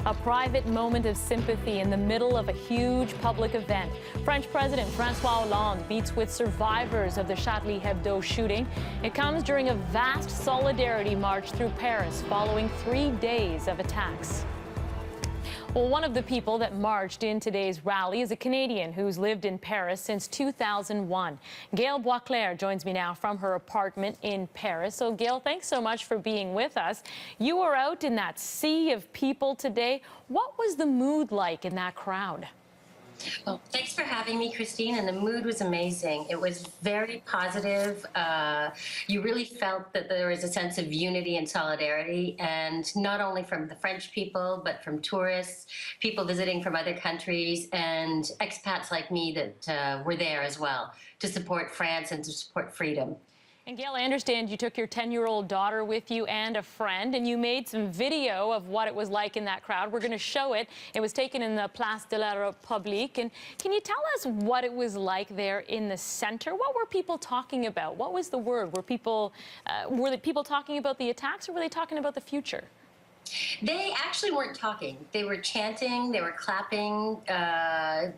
A private moment of sympathy in the middle of a huge public event. French President François Hollande meets with survivors of the Charlie Hebdo shooting. It comes during a vast solidarity march through Paris following 3 days of attacks. Well, one of the people that marched in today's rally is a Canadian who's lived in Paris since 2001. Gail Boisclair joins me now from her apartment in Paris. So, Gail, thanks so much for being with us. You were out in that sea of people today. What was the mood like in that crowd? Well, thanks for having me, Christine, and the mood was amazing. It was very positive. You really felt that there was a sense of unity and solidarity, and not only from the French people, but from tourists, people visiting from other countries, and expats like me that were there as well to support France and to support freedom. And Gail, I understand you took your 10-year-old daughter with you and a friend, and you made some video of what it was like in that crowd. We're going to show it. It was taken in the Place de la République. And can you tell us what it was like there in the center? What were people talking about? What was the word? Were the people talking about the attacks, or were they talking about the future? They actually weren't talking. They were chanting, they were clapping.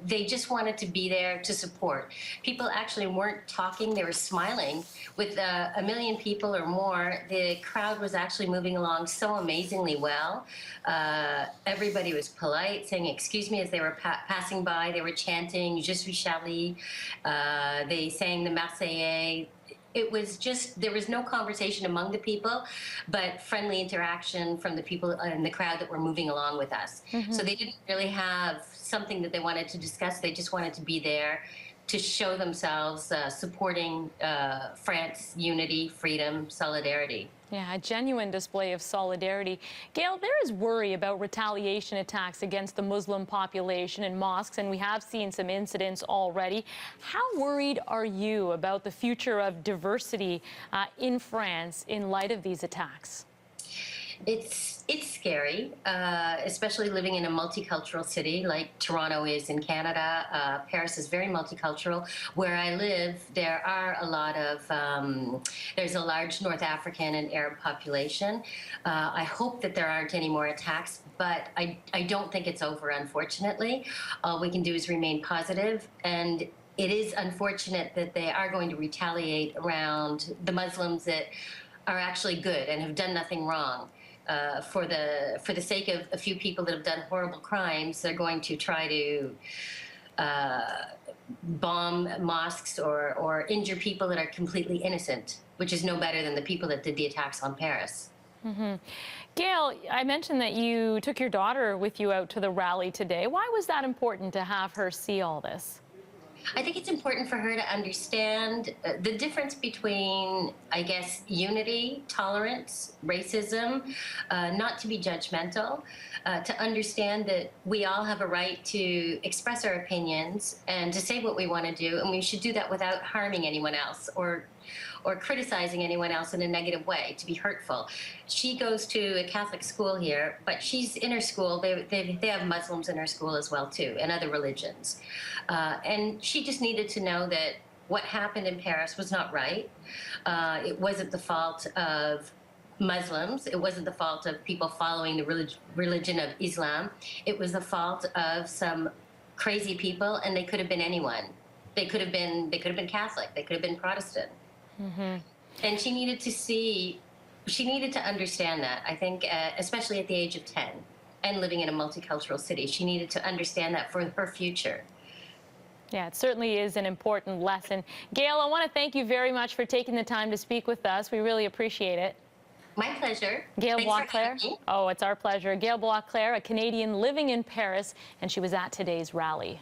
They just wanted to be there to support. People actually weren't talking, they were smiling. With 1 million people or more, the crowd was actually moving along so amazingly well. Everybody was polite, saying excuse me as they were passing by. They were chanting Jesuischarlie. They sang the Marseillaise. It was just, there was no conversation among the people, but friendly interaction from the people in the crowd that were moving along with us. Mm-hmm. So they didn't really have something that they wanted to discuss. They just wanted to be there to show themselves supporting France, unity, freedom, solidarity. Yeah, a genuine display of solidarity. Gail, there is worry about retaliation attacks against the Muslim population in mosques, and we have seen some incidents already. How worried are you about the future of diversity in France in light of these attacks? It's scary, especially living in a multicultural city like Toronto is in Canada. Paris is very multicultural. Where I live, there are a lot of, there's a large North African and Arab population. I hope that there aren't any more attacks, but I don't think it's over, unfortunately. All we can do is remain positive, and it is unfortunate that they are going to retaliate around the Muslims that are actually good and have done nothing wrong. For the sake of a few people that have done horrible crimes, they're going to try to bomb mosques or injure people that are completely innocent, which is no better than the people that did the attacks on Paris. Mm-hmm. Gail, I mentioned that you took your daughter with you out to the rally today. Why was that important to have her see all this? I think it's important for her to understand the difference between, I guess, unity, tolerance, racism, not to be judgmental, to understand that we all have a right to express our opinions and to say what we want to do, and we should do that without harming anyone else or criticizing anyone else in a negative way, to be hurtful. She goes to a Catholic school here, but she's in her school. They have Muslims in her school as well, too, and other religions. And she just needed to know that what happened in Paris was not right. It wasn't the fault of Muslims. It wasn't the fault of people following the religion of Islam. It was the fault of some crazy people, and they could have been anyone. They could have been Catholic. They could have been Protestant. Mm-hmm. And she needed to understand that, I think, especially at the age of 10 and living in a multicultural city. She needed to understand that for her future. Yeah, it certainly is an important lesson. Gail, I want to thank you very much for taking the time to speak with us. We really appreciate it. My pleasure. Gail Boisclair. Oh, it's our pleasure. Gail Boisclair, a Canadian living in Paris, and she was at today's rally.